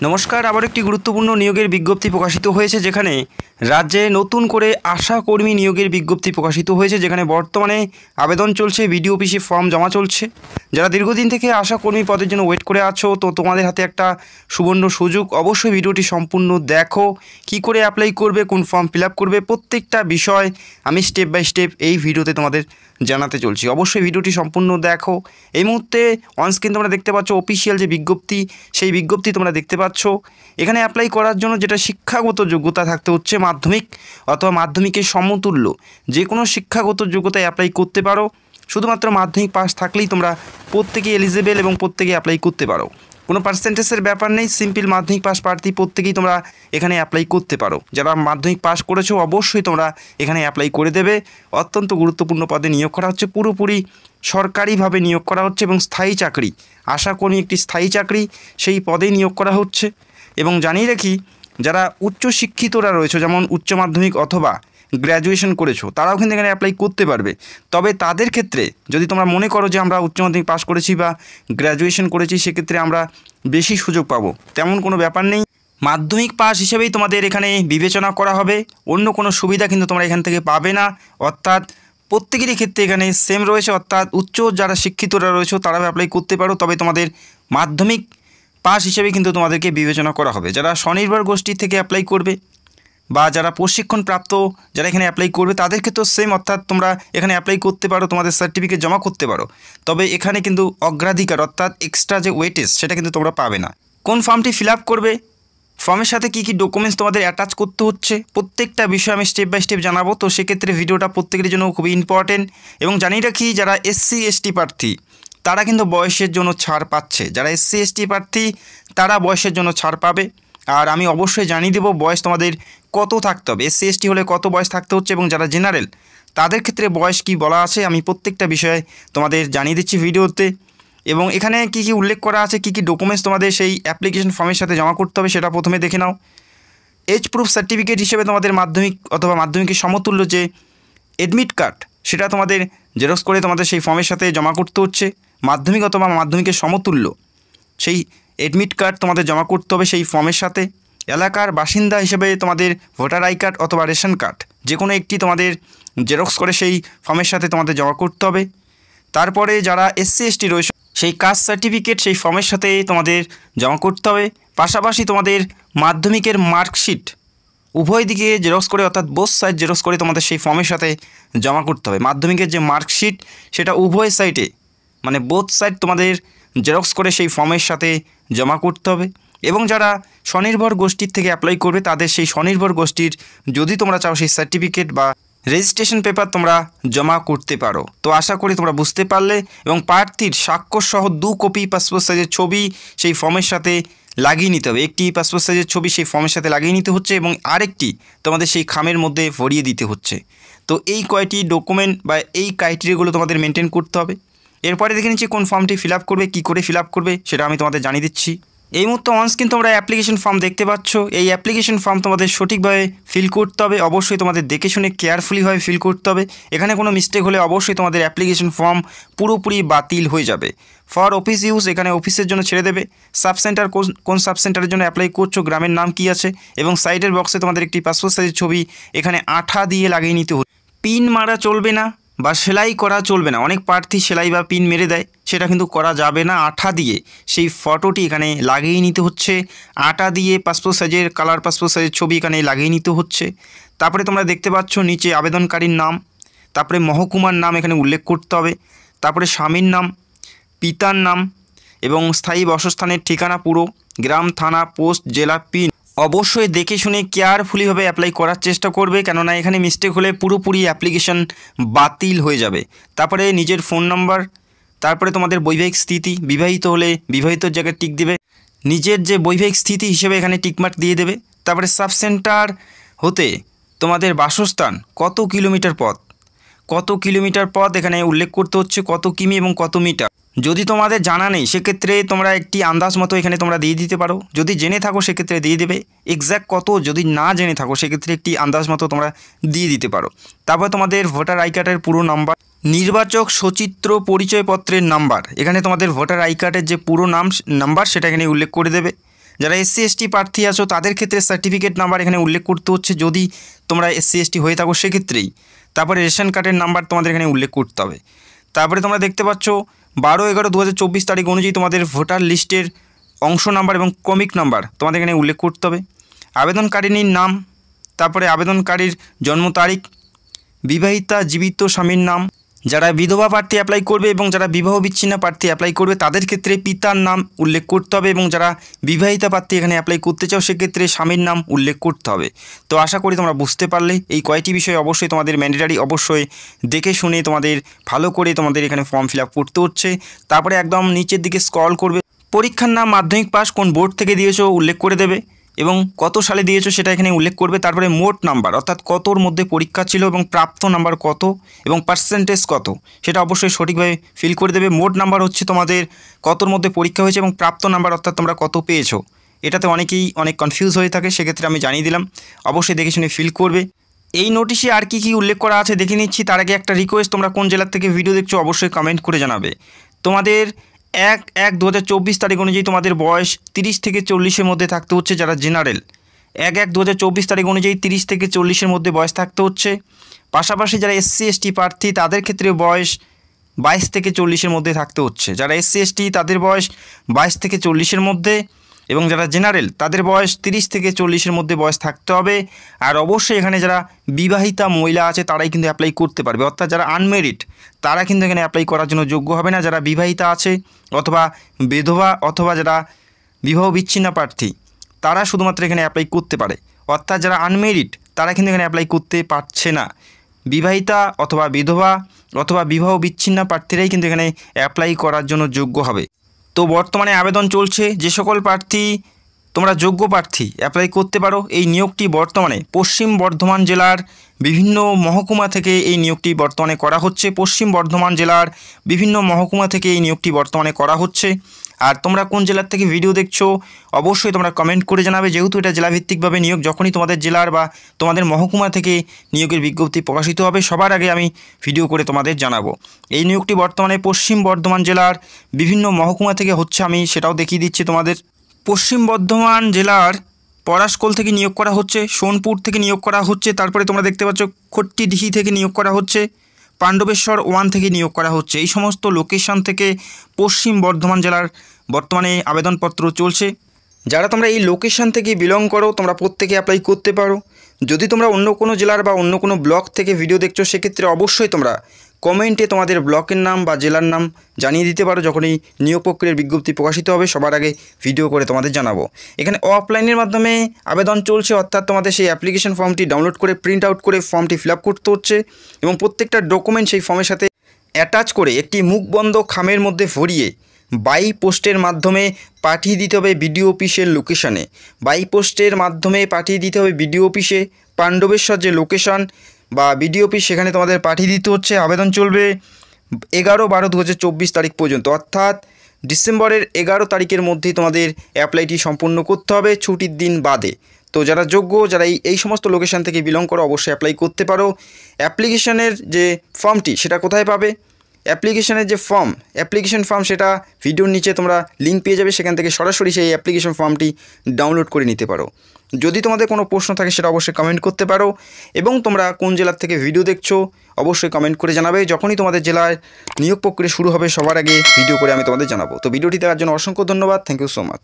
নমস্কার। আবার একটি গুরুত্বপূর্ণ নিয়োগের বিজ্ঞপ্তি প্রকাশিত হয়েছে, যেখানে রাজ্যে নতুন করে আশা কর্মী নিয়োগের বিজ্ঞপ্তি প্রকাশিত হয়েছে, যেখানে বর্তমানে আবেদন চলছে, বিডিও অফিসে ফর্ম জমা চলছে। যারা দীর্ঘদিন থেকে আশা কর্মী পদের জন্য ওয়েট করে আছো, তো তোমাদের হাতে একটা সুবর্ণ সুযোগ। অবশ্যই ভিডিওটি সম্পূর্ণ দেখো, কি করে অ্যাপ্লাই করবে, কোন ফর্ম ফিল আপ করবে, প্রত্যেকটা বিষয় আমি স্টেপ বাই স্টেপ এই ভিডিওতে তোমাদের জানাতে চলছি। অবশ্যই ভিডিওটি সম্পূর্ণ দেখো। এই মুহূর্তে অনস্ক্রিন তোমরা দেখতে পাচ্ছ অফিসিয়াল যে বিজ্ঞপ্তি, সেই বিজ্ঞপ্তি তোমরা দেখতে পাচ্ছ। এখানে অ্যাপ্লাই করার জন্য যেটা শিক্ষাগত যোগ্যতা থাকতে হচ্ছে মাধ্যমিক অথবা মাধ্যমিকের সমতুল্য যে কোনো শিক্ষাগত যোগ্যতায় অ্যাপ্লাই করতে পারো। শুধুমাত্র মাধ্যমিক পাস থাকলেই তোমরা প্রত্যেকেই এলিজিবেল এবং প্রত্যেকেই অ্যাপ্লাই করতে পারো। কোনো পার্সেন্টেজের ব্যাপার নেই, সিম্পল মাধ্যমিক পাস প্রার্থী প্রত্যেকেই তোমরা এখানে অ্যাপ্লাই করতে পারো। যারা মাধ্যমিক পাস করেছো অবশ্যই তোমরা এখানে অ্যাপ্লাই করে দেবে। অত্যন্ত গুরুত্বপূর্ণ পদে নিয়োগ করা হচ্ছে, পুরোপুরি সরকারিভাবে নিয়োগ করা হচ্ছে এবং স্থায়ী চাকরি, আশা করি একটি স্থায়ী চাকরি, সেই পদে নিয়োগ করা হচ্ছে। এবং জানিয়ে রাখি, যারা উচ্চশিক্ষিতরা রয়েছে, যেমন উচ্চ মাধ্যমিক অথবা গ্র্যাজুয়েশন করেছো, তারাও কিন্তু এখানে অ্যাপ্লাই করতে পারবে। তবে তাদের ক্ষেত্রে যদি তোমরা মনে করো যে আমরা উচ্চ মাধ্যমিক পাস করেছি বা গ্র্যাজুয়েশন করেছি, সেক্ষেত্রে আমরা বেশি সুযোগ পাবো, তেমন কোনো ব্যাপার নেই। মাধ্যমিক পাস হিসেবেই তোমাদের এখানে বিবেচনা করা হবে, অন্য কোনো সুবিধা কিন্তু তোমরা এখান থেকে পাবে না। অর্থাৎ প্রত্যেকেরই ক্ষেত্রে এখানে সেম রয়েছে, অর্থাৎ উচ্চ যারা শিক্ষিতরা রয়েছে তারাও অ্যাপ্লাই করতে পারো, তবে তোমাদের মাধ্যমিক পাস হিসেবে কিন্তু তোমাদেরকে বিবেচনা করা হবে। যারা স্বনির্ভর গোষ্ঠী থেকে অ্যাপ্লাই করবে বা যারা প্রশিক্ষণপ্রাপ্ত যারা এখানে অ্যাপ্লাই করবে, তাদের ক্ষেত্রেও সেম, অর্থাৎ তোমরা এখানে অ্যাপ্লাই করতে পারো, তোমাদের সার্টিফিকেট জমা করতে পারো। তবে এখানে কিন্তু অগ্রাধিকার অর্থাৎ এক্সট্রা যে ওয়েটেজ সেটা কিন্তু তোমরা পাবে না। কোন ফর্মটি ফিল আপ করবে, ফর্মের সাথে কী কী ডকুমেন্টস তোমাদের অ্যাটাচ করতে হচ্ছে, প্রত্যেকটা বিষয় আমি স্টেপ বাই স্টেপ জানাবো। তো সেক্ষেত্রে ভিডিওটা প্রত্যেকের জন্য খুবই ইম্পর্টেন্ট। এবং জানিয়ে রাখি, যারা SC ST প্রার্থী তারা কিন্তু বয়সের জন্য ছাড় পাচ্ছে। যারা SC ST প্রার্থী তারা বয়সের জন্য ছাড় পাবে। আর আমি অবশ্যই জানিয়ে দেবো বয়স তোমাদের কত থাকতে হবে, SC ST হলে কত বয়স থাকতে হচ্ছে, এবং যারা জেনারেল তাদের ক্ষেত্রে বয়স কি বলা আছে, আমি প্রত্যেকটা বিষয়ে তোমাদের জানিয়ে দিচ্ছি ভিডিওতে। এবং এখানে কি কি উল্লেখ করা আছে, কি কি ডকুমেন্টস তোমাদের সেই অ্যাপ্লিকেশন ফর্মের সাথে জমা করতে হবে, সেটা প্রথমে দেখে নাও। এজ প্রুফ সার্টিফিকেট হিসেবে তোমাদের মাধ্যমিক অথবা মাধ্যমিকের সমতুল্য যে অ্যাডমিট কার্ড, সেটা তোমাদের জেরক্স করে তোমাদের সেই ফর্মের সাথে জমা করতে হচ্ছে। মাধ্যমিক অথবা মাধ্যমিকের সমতুল্য সেই অ্যাডমিট কার্ড তোমাদের জমা করতে হবে সেই ফর্মের সাথে। এলাকার বাসিন্দা হিসেবে তোমাদের ভোটার আই কার্ড অথবা রেশন কার্ড যে কোনো একটি তোমাদের জেরক্স করে সেই ফর্মের সাথে তোমাদের জমা করতে হবে। তারপরে যারা SC ST রয়েছে, সেই কাস্ট সার্টিফিকেট সেই ফর্মের সাথে তোমাদের জমা করতে হবে। পাশাপাশি তোমাদের মাধ্যমিকের মার্কশিট উভয় দিকে জেরক্স করে, অর্থাৎ বোথ সাইড জেরক্স করে তোমাদের সেই ফর্মের সাথে জমা করতে হবে। মাধ্যমিকের যে মার্কশিট সেটা উভয় সাইডে, মানে বোথ সাইড তোমাদের জেরক্স করে সেই ফর্মের সাথে জমা করতে হবে। এবং যারা স্বনির্ভর গোষ্ঠীর থেকে অ্যাপ্লাই করবে, তাদের সেই স্বনির্ভর গোষ্ঠীর যদি তোমরা চাও সেই সার্টিফিকেট বা রেজিস্ট্রেশন পেপার তোমরা জমা করতে পারো। তো আশা করি তোমরা বুঝতে পারলে। এবং প্রার্থীর স্বাক্ষর সহ 2 কপি পাসপোর্ট সাইজের ছবি সেই ফর্মের সাথে লাগিয়ে নিতে হবে। একটি পাসপোর্ট সাইজের ছবি সেই ফর্মের সাথে লাগিয়ে নিতে হচ্ছে এবং আরেকটি তোমাদের সেই খামের মধ্যে ভরিয়ে দিতে হচ্ছে। তো এই কয়টি ডকুমেন্ট বা এই ক্রাইটেরিয়াগুলো তোমাদের মেনটেন করতে হবে। এরপরে দেখে নিচ্ছি কোন ফর্মটি ফিল আপ করবে, কী করে ফিল আপ করবে সেটা আমি তোমাদের জানিয়ে দিচ্ছি। এই মুহূর্তে অনস্ক্রিন তোমরা অ্যাপ্লিকেশন ফর্ম দেখতে পাচ্ছ। এই অ্যাপ্লিকেশন ফর্ম তোমাদের সঠিকভাবে ফিল করতে হবে, অবশ্যই তোমাদের দেখে শুনে কেয়ারফুলিভাবে ফিল করতে হবে। এখানে কোনো মিস্টেক হলে অবশ্যই তোমাদের অ্যাপ্লিকেশন ফর্ম পুরোপুরি বাতিল হয়ে যাবে। ফর অফিস ইউজ, এখানে অফিসের জন্য ছেড়ে দেবে। সাবসেন্টার কোন সাবসেন্টারের জন্য অ্যাপ্লাই করছো, গ্রামের নাম কি আছে, এবং সাইডের বক্সে তোমাদের একটি পাসপোর্ট সাইজের ছবি এখানে আঠা দিয়ে লাগিয়ে নিতে হবে। পিন মারা চলবে না বা সেলাই করা চলবে না। অনেক প্রার্থী সেলাই বা পিন মেরে দেয়, সেটা কিন্তু করা যাবে না। আঠা দিয়ে সেই ফটোটি এখানে লাগিয়ে নিতে হচ্ছে। আঠা দিয়ে পাসপোর্ট সাইজের কালার পাসপোর্ট সাইজের ছবি এখানে লাগিয়ে নিতে হচ্ছে। তারপরে তোমরা দেখতে পাচ্ছ নিচে আবেদনকারীর নাম, তারপরে মহকুমার নাম এখানে উল্লেখ করতে হবে, তারপরে স্বামীর নাম, পিতার নাম এবং স্থায়ী বাসস্থানের ঠিকানা পুরো, গ্রাম, থানা, পোস্ট, জেলা, পিন। অবশ্যই দেখে শুনে কেয়ারফুলিভাবে অ্যাপ্লাই করার চেষ্টা করবে, কেননা এখানে মিস্টেক হলে পুরোপুরি অ্যাপ্লিকেশন বাতিল হয়ে যাবে। তারপরে নিজের ফোন নাম্বার, তারপরে তোমাদের বৈবাহিক স্থিতি, বিবাহিত হলে বিবাহিতর জায়গায় টিক দেবে, নিজের যে বৈবাহিক স্থিতি হিসেবে এখানে টিকমার্ক দিয়ে দেবে। তারপরে সাবসেন্টার হতে তোমাদের বাসস্থান কত কিলোমিটার পথ এখানে উল্লেখ করতে হচ্ছে, কত কিমি এবং কত মিটার। যদি তোমাদের জানা নেই সেক্ষেত্রে তোমরা একটি আন্দাজ মতো এখানে তোমরা দিয়ে দিতে পারো। যদি জেনে থাকো সেক্ষেত্রে দিয়ে দেবে এক্স্যাক্ট কত, যদি না জেনে থাকো সেক্ষেত্রে একটি আন্দাজ মতো তোমরা দিয়ে দিতে পারো। তারপর তোমাদের ভোটার আই কার্ডের পুরো নাম্বার, নির্বাচক সচিত্র পরিচয়পত্রের নাম্বার, এখানে তোমাদের ভোটার আই কার্ডের যে পুরো নাম্বার সেটা এখানে উল্লেখ করে দেবে। যারা SC ST প্রার্থী আছো তাদের ক্ষেত্রে সার্টিফিকেট নাম্বার এখানে উল্লেখ করতে হচ্ছে, যদি তোমরা SC ST হয়ে থাকো সেক্ষেত্রেই। তারপরে রেশন কার্ডের নাম্বার তোমাদের এখানে উল্লেখ করতে হবে। তারপরে তোমরা দেখতে পাচ্ছ 12/11/2024 তারিখ অনুযায়ী তোমাদের ভোটার লিস্টের অংশ নাম্বার এবং ক্রমিক নাম্বার তোমাদের এখানে উল্লেখ করতে হবে। আবেদনকারিনীর নাম, তারপরে আবেদনকারীর জন্ম তারিখ, বিবাহিতা জীবিত স্বামীর নাম। যারা বিধবা প্রার্থী অ্যাপ্লাই করবে এবং যারা বিবাহ বিচ্ছিন্ন প্রার্থী অ্যাপ্লাই করবে তাদের ক্ষেত্রে পিতার নাম উল্লেখ করতে হবে, এবং যারা বিবাহিতা প্রার্থী এখানে অ্যাপ্লাই করতে চাও সেক্ষেত্রে স্বামীর নাম উল্লেখ করতে হবে। তো আশা করি তোমরা বুঝতে পারলে এই কয়টি বিষয় অবশ্যই তোমাদের ম্যান্ডেটারি, অবশ্যই দেখে শুনে তোমাদের ভালো করে তোমাদের এখানে ফর্ম ফিল আপ করতে হচ্ছে। তারপরে একদম নিচের দিকে স্ক্রল করবে, পরীক্ষার নাম, মাধ্যমিক পাস, কোন বোর্ড থেকে দিয়েছো উল্লেখ করে দেবে এবং কত সালে দিয়েছো সেটা এখানে উল্লেখ করবে। তারপরে মোট নাম্বার অর্থাৎ কতর মধ্যে পরীক্ষা ছিল এবং প্রাপ্ত নাম্বার কত এবং পার্সেন্টেজ কত সেটা অবশ্যই সঠিকভাবে ফিল করে দেবে। মোট নাম্বার হচ্ছে তোমাদের কতর মধ্যে পরীক্ষা হয়েছে এবং প্রাপ্ত নাম্বার অর্থাৎ তোমরা কত পেয়েছো। এটাতে অনেকেই অনেক কনফিউজ হয়ে থাকে, সেক্ষেত্রে আমি জানিয়ে দিলাম, অবশ্যই দেখে শুনে ফিল করবে। এই নোটিশে আর কি কি উল্লেখ করা আছে দেখে নিচ্ছি। তার আগে একটা রিকোয়েস্ট, তোমরা কোন জেলার থেকে ভিডিও দেখছো অবশ্যই কমেন্ট করে জানাবে। তোমাদের 1/1/2024 তারিখ অনুযায়ী তোমাদের বয়স 30 থেকে 40-এর মধ্যে থাকতে হচ্ছে যারা জেনারেল। 1/1/2024 তারিখ অনুযায়ী 30 থেকে 40-এর মধ্যে বয়স থাকতে হচ্ছে। পাশাপাশি যারা SC ST প্রার্থী তাদের ক্ষেত্রে বয়স 22 থেকে 40-এর মধ্যে থাকতে হচ্ছে। যারা SC ST তাদের বয়স 22 থেকে 40-এর মধ্যে, এবং যারা জেনারেল তাদের বয়স 30 থেকে 40-এর মধ্যে বয়স থাকতে হবে। আর অবশ্যই এখানে যারা বিবাহিতা মহিলা আছে তারাই কিন্তু অ্যাপ্লাই করতে পারবে, অর্থাৎ যারা আনমেরিড তারা কিন্তু এখানে অ্যাপ্লাই করার জন্য যোগ্য হবে না। যারা বিবাহিতা আছে অথবা বিধবা অথবা যারা বিবাহ বিচ্ছিন্ন প্রার্থী তারা শুধুমাত্র এখানে অ্যাপ্লাই করতে পারে, অর্থাৎ যারা আনমেরিড তারা কিন্তু এখানে অ্যাপ্লাই করতে পারছে না। বিবাহিতা অথবা বিধবা অথবা বিবাহ বিচ্ছিন্ন প্রার্থীরাই কিন্তু এখানে অ্যাপ্লাই করার জন্য যোগ্য হবে। তো বর্তমানে আবেদন চলছে, যে সকল প্রার্থী তোমরা যোগ্য প্রার্থী অ্যাপ্লাই করতে পারো। এই নিয়োগটি বর্তমানে পশ্চিম বর্ধমান জেলার বিভিন্ন মহকুমা থেকে এই নিয়োগটি বর্তমানে করা হচ্ছে। পশ্চিম বর্ধমান জেলার বিভিন্ন মহকুমা থেকে এই নিয়োগটি বর্তমানে করা হচ্ছে। আর তোমরা কোন জেলার থেকে ভিডিও দেখছো অবশ্যই তোমরা কমেন্ট করে জানাবে, যেহেতু এটা জেলাভিত্তিকভাবে নিয়োগ। যখনই তোমাদের জেলার বা তোমাদের মহকুমা থেকে নিয়োগের বিজ্ঞপ্তি প্রকাশিত হবে সবার আগে আমি ভিডিও করে তোমাদের জানাবো। এই নিয়োগটি বর্তমানে পশ্চিম বর্ধমান জেলার বিভিন্ন মহকুমা থেকে হচ্ছে, আমি সেটাও দেখিয়ে দিচ্ছি তোমাদের। পশ্চিম বর্ধমান জেলার পরাশকোল থেকে নিয়োগ করা হচ্ছে, সোনপুর থেকে নিয়োগ করা হচ্ছে, তারপরে তোমরা দেখতে পাচ্ছ খট্টিডিহি থেকে নিয়োগ করা হচ্ছে, পাণ্ডবেশ্বর 1 থেকে নিয়োগ করা হচ্ছে। এই সমস্ত লোকেশন থেকে পশ্চিম বর্ধমান জেলার বর্তমানে আবেদনপত্র চলছে। যারা তোমরা এই লোকেশন থেকে বিলং করো তোমরা প্রত্যেকে অ্যাপ্লাই করতে পারো। যদি তোমরা অন্য কোনো জেলার বা অন্য কোনো ব্লক থেকে ভিডিও দেখছো সেক্ষেত্রে অবশ্যই তোমরা কমেন্টে তোমাদের ব্লকের নাম বা জেলার নাম জানিয়ে দিতে পারো। যখনই নিয়োগ প্রক্রিয়ার বিজ্ঞপ্তি প্রকাশিত হবে সবার আগে ভিডিও করে তোমাদের জানাবো। এখানে অফলাইনের মাধ্যমে আবেদন চলছে, অর্থাৎ তোমাদের সেই অ্যাপ্লিকেশন ফর্মটি ডাউনলোড করে প্রিন্ট আউট করে ফর্মটি ফিল আপ করতে হচ্ছে এবং প্রত্যেকটা ডকুমেন্ট সেই ফর্মের সাথে অ্যাটাচ করে একটি মুখবন্ধ খামের মধ্যে ভরিয়ে বাই পোস্টের মাধ্যমে পাঠিয়ে দিতে হবে বিডিও অফিসের লোকেশানে। বাই পোস্টের মাধ্যমে পাঠিয়ে দিতে হবে বিডিও অফিসে, পাণ্ডবেশ্বর যে লোকেশন বা বিডিও অফিস সেখানে তোমাদের পাঠিয়ে দিতে হচ্ছে। আবেদন চলবে 11/12/2024 তারিখ পর্যন্ত, অর্থাৎ ডিসেম্বরের 11 তারিখের মধ্যেই তোমাদের অ্যাপ্লাইটি সম্পূর্ণ করতে হবে, ছুটির দিন বাদে। তো যারা যোগ্য, যারা এই সমস্ত লোকেশন থেকে বিলং করো অবশ্যই অ্যাপ্লাই করতে পারো। অ্যাপ্লিকেশনের যে ফর্মটি সেটা কোথায় পাবে? অ্যাপ্লিকেশনের যে অ্যাপ্লিকেশন ফর্ম সেটা ভিডিওর নিচে তোমরা লিঙ্ক পেয়ে যাবে, সেখান থেকে সরাসরি সেই অ্যাপ্লিকেশন ফর্মটি ডাউনলোড করে নিতে পারো। যদি তোমাদের কোনো প্রশ্ন থাকে সেটা অবশ্যই কমেন্ট করতে পারো, এবং তোমরা কোন জেলার থেকে ভিডিও দেখছো অবশ্যই কমেন্ট করে জানাবে। যখনই তোমাদের জেলায় নিয়োগ প্রক্রিয়া শুরু হবে সবার আগে ভিডিও করে আমি তোমাদের জানাবো। তো ভিডিওটি দেখার জন্য অসংখ্য ধন্যবাদ। Thank you so much.